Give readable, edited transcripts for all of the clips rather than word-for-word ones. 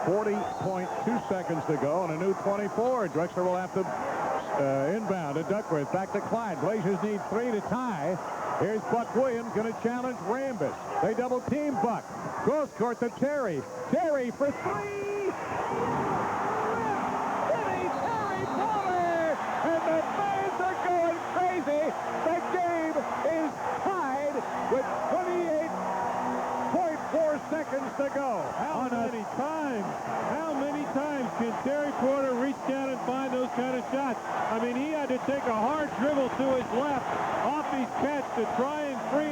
40.2 seconds to go and a new 24. Drexler will have to inbound to Duckworth. Back to Clyde. Blazers need 3 to tie. Here's Buck Williams going to challenge Rambis. They double team Buck. Cross court to Terry. Terry for 3. Terry Porter. And the fans are going crazy. The game is tied with 28.4 seconds to go. How many times can Terry Porter reach down and find those kind of shots? I mean, he had to take a hard dribble to his left off his catch to try and free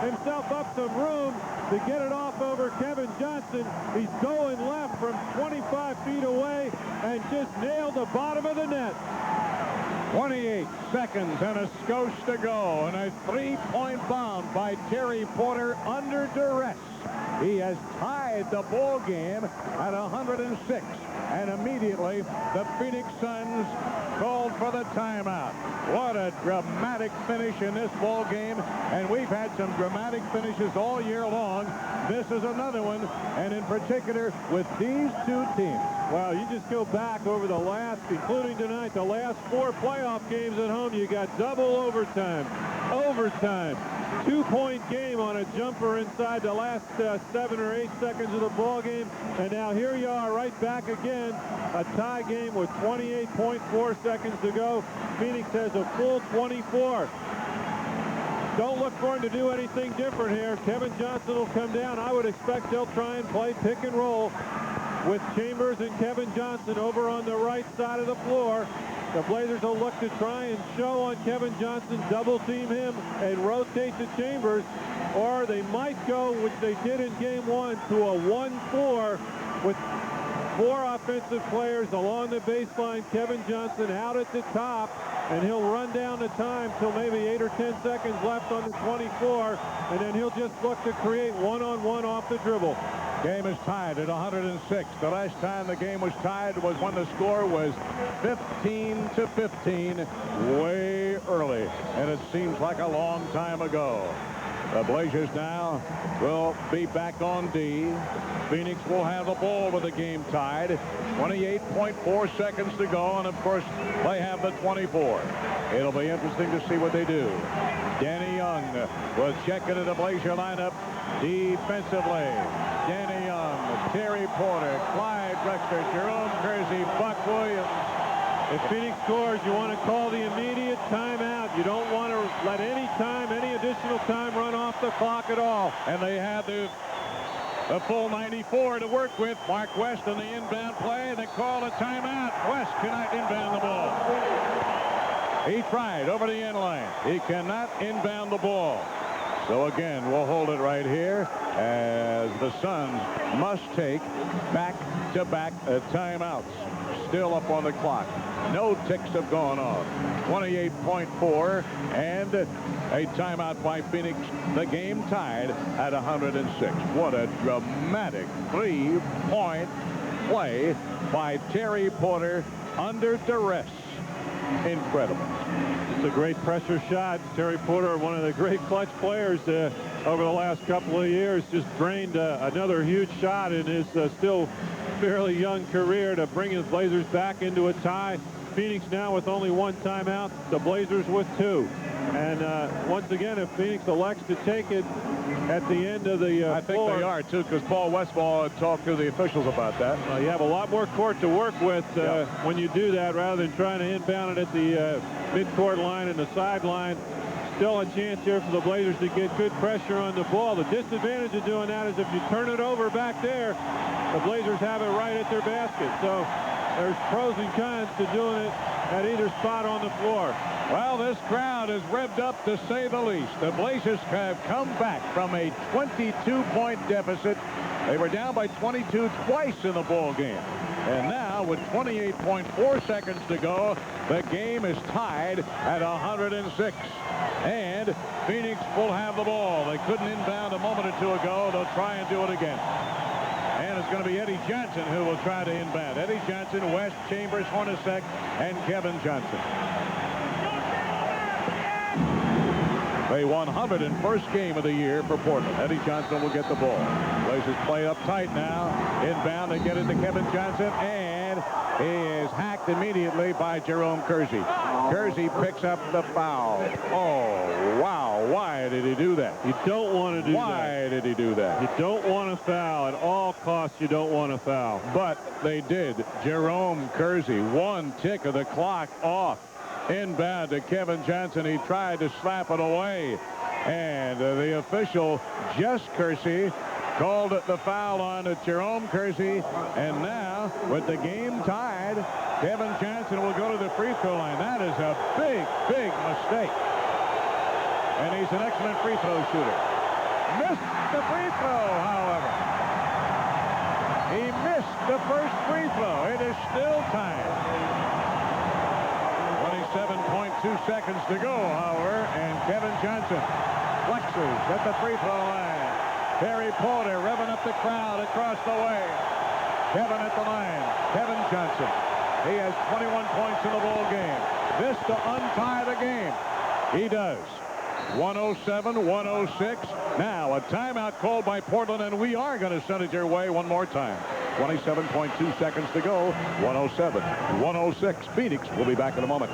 himself up some room to get it off over Kevin Johnson. He's going left from 25 feet away and just nailed the bottom of the net. 28 seconds and a skosh to go, and a three-point bomb by Terry Porter under duress. He has tied the ball game at 106, and immediately the Phoenix Suns called for the timeout. What a dramatic finish in this ball game, and we've had some dramatic finishes all year long. This is another one, and in particular with these two teams. Well, you just go back over the last, including tonight, the last 4 playoff games at home. You got double overtime, 2-point game on a jumper inside the last 7 or 8 seconds of the ball game, and now here you are right back again, a tie game with 28.4 seconds to go. Phoenix has a full 24. Don't look for him to do anything different here. Kevin Johnson will come down. I would expect they'll try and play pick and roll with Chambers and Kevin Johnson over on the right side of the floor. The Blazers will look to try and show on Kevin Johnson, double team him, and rotate to Chambers. Or they might go, which they did in game 1, to a 1-4 with 4 offensive players along the baseline. Kevin Johnson out at the top, and he'll run down the time till maybe 8 or 10 seconds left on the 24, and then he'll just look to create one-on-one off the dribble. Game is tied at 106. The last time the game was tied was when the score was 15-15 way early, and it seems like a long time ago. The Blazers now will be back on D. Phoenix will have the ball with the game tied. 28.4 seconds to go, and of course they have the 24. It'll be interesting to see what they do. Danny Young will check into the Blazer lineup defensively. Danny Young, Terry Porter, Clyde Drexler, Jerome Kersey, Buck Williams. If Phoenix scores, you want to call the immediate timeout. You don't want to let any additional time run off the clock at all. And they have the full 94 to work with. Mark West on the inbound play, and they call a timeout. West cannot inbound the ball. He tried over the end line. He cannot inbound the ball. So again, we'll hold it right here as the Suns must take back-to-back timeouts. Still up on the clock. No ticks have gone off. 28.4 and a timeout by Phoenix. The game tied at 106. What a dramatic three-point play by Terry Porter under duress. Incredible. It's a great pressure shot. Terry Porter, one of the great clutch players over the last couple of years, just drained another huge shot in his still fairly young career to bring his Blazers back into a tie. Phoenix now with only 1 timeout, the Blazers with 2. And once again, if Phoenix elects to take it at the end of the I think floor, they are, too, because Paul Westphal talked to the officials about that. You have a lot more court to work with when you do that, rather than trying to inbound it at the midcourt line and the sideline. Still a chance here for the Blazers to get good pressure on the ball. The disadvantage of doing that is if you turn it over back there, the Blazers have it right at their basket. So there's pros and cons to doing it at either spot on the floor. Well, this crowd is revved up, to say the least. The Blazers have come back from a 22-point deficit. They were down by 22 twice in the ball game. And now, with 28.4 seconds to go, the game is tied at 106. And Phoenix will have the ball. They couldn't inbound a moment or two ago. They'll try and do it again. And it's going to be Eddie Johnson who will try to inbound. Eddie Johnson, West, Chambers, Hornacek, and Kevin Johnson. The 101st game of the year for Portland. Eddie Johnson will get the ball. Blazers play up tight now. Inbound, they get it to Kevin Johnson, and he is hacked immediately by Jerome Kersey. Kersey picks up the foul. Oh, wow. Why did he do that? You don't want to do that. Why did he do that? You don't want to foul. At all costs, you don't want to foul. But they did. Jerome Kersey, 1 tick of the clock off. Inbound to Kevin Johnson. He tried to slap it away. And the official, Jess Kersey, called it the foul on Jerome Kersey. And now, with the game tied, Kevin Johnson will go to the free throw line. That is a big, big mistake. And he's an excellent free throw shooter. Missed the free throw, however. He missed the first free throw. It is still tied. 27.2 seconds to go, however, and Kevin Johnson flexes at the free throw line. Terry Porter revving up the crowd across the way. Kevin at the line. Kevin Johnson. He has 21 points in the ball game. This to untie the game. He does. 107-106. Now a timeout called by Portland, and we are going to send it your way one more time. 27.2 seconds to go. 107-106. Phoenix will be back in a moment.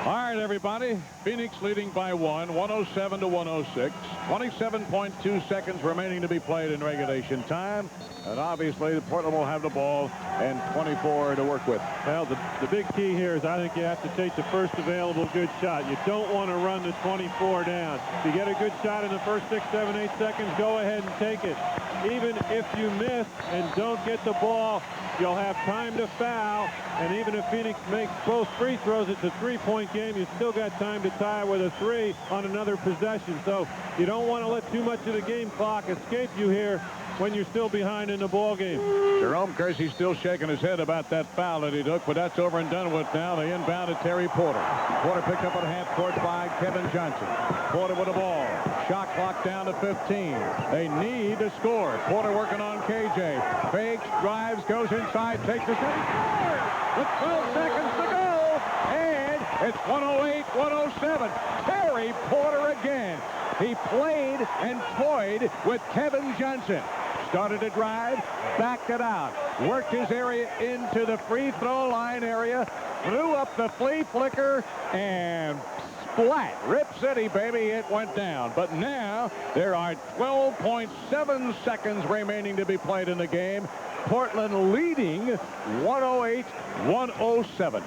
All right, everybody. Phoenix leading by 107-106. 27.2 seconds remaining to be played in regulation time. And obviously, Portland will have the ball and 24 to work with. Well, the big key here is I think you have to take the first available good shot. You don't want to run the 24 down. If you get a good shot in the first 6, 7, 8 seconds, go ahead and take it. Even if you miss and don't get the ball, you'll have time to foul. And even if Phoenix makes both free throws, it's a 3-point game. You still got time to tie with a 3 on another possession. So you don't want to let too much of the game clock escape you here when you're still behind in the ball game. Jerome Kersey still shaking his head about that foul that he took, but that's over and done with now. They inbound to Terry Porter. Porter picked up at half court by Kevin Johnson. Porter with the ball. Shot clock down to 15. They need to score. Porter working on KJ. Fakes, drives, goes inside, takes the shot. With 12 seconds to go. And it's 108-107. Terry Porter again. He played and toyed with Kevin Johnson. Started to drive, backed it out, worked his area into the free throw line area, threw up the flea flicker, and splat. Rip City, baby, it went down. But now there are 12.7 seconds remaining to be played in the game. Portland leading 108-107.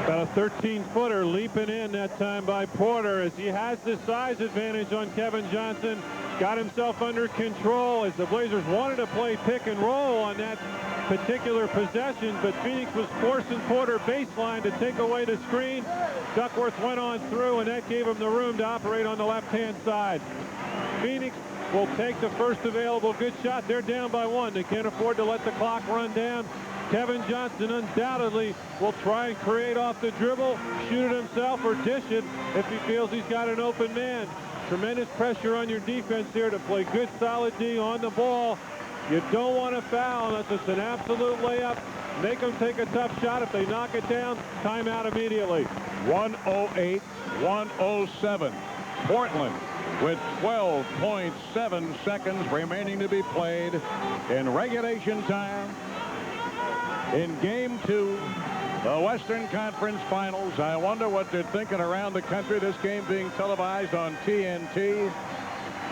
About a 13-footer leaping in that time by Porter as he has the size advantage on Kevin Johnson. Got himself under control as the Blazers wanted to play pick and roll on that particular possession, but Phoenix was forcing Porter baseline to take away the screen. Duckworth went on through, and that gave him the room to operate on the left-hand side. Phoenix will take the first available good shot. They're down by 1. They can't afford to let the clock run down. Kevin Johnson undoubtedly will try and create off the dribble, shoot it himself, or dish it if he feels he's got an open man. Tremendous pressure on your defense here to play good, solid D on the ball. You don't want to foul unless it's an absolute layup. Make them take a tough shot. If they knock it down, timeout immediately. 108-107. Portland with 12.7 seconds remaining to be played in regulation time. In Game 2, the Western Conference Finals. I wonder what they're thinking around the country. This game being televised on TNT.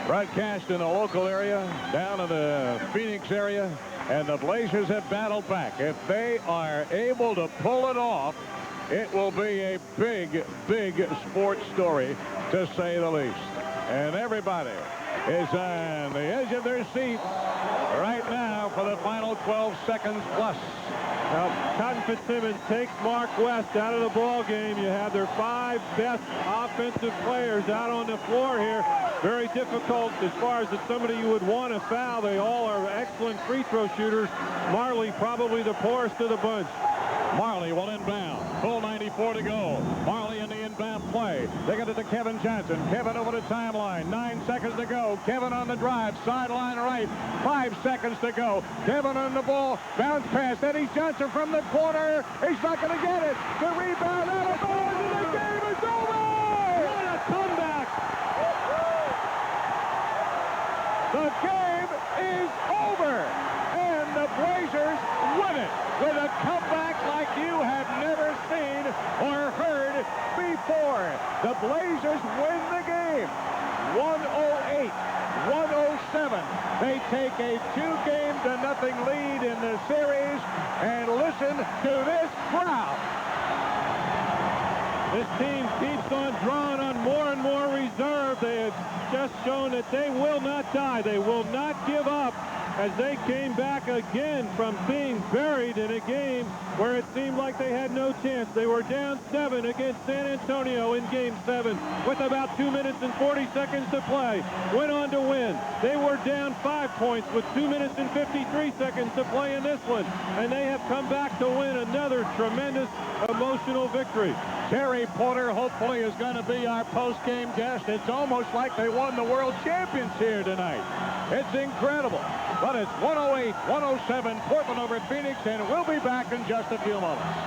Broadcast in the local area, down in the Phoenix area. And the Blazers have battled back. If they are able to pull it off, it will be a big, big sports story, to say the least. And everybody is on the edge of their seats right now for the final 12 seconds plus. Now, Cotton Fitzsimmons takes Mark West out of the ball game. You have their 5 best offensive players out on the floor here. Very difficult as far as somebody you would want to foul. They all are excellent free throw shooters. Marley probably the poorest of the bunch. Marley will inbound. Full 94 to go. Marley in the inbound play. They get it to Kevin Johnson. Kevin over the timeline. 9 seconds to go. Kevin on the drive. Sideline right. 5 seconds to go. Kevin on the ball. Bounce pass. Eddie Johnson from the corner. He's not going to get it. The rebound out of bounds, and the game is over. a 2-0 lead in the series. And listen to this crowd. This team keeps on drawing on more and more reserve. They have just shown that they will not die. They will not give up, as they came back again from being buried in a game where it seemed like they had no chance. They were down 7 against San Antonio in Game 7 with about 2 minutes and 40 seconds to play. Went on to win. They were down 5 points with 2 minutes and 53 seconds to play in this one. And they have come back to win another tremendous emotional victory. Terry Porter hopefully is going to be our post-game guest. It's almost like they won the world champions here tonight. It's incredible. But it's 108-107 Portland over Phoenix, and we'll be back in just a few moments.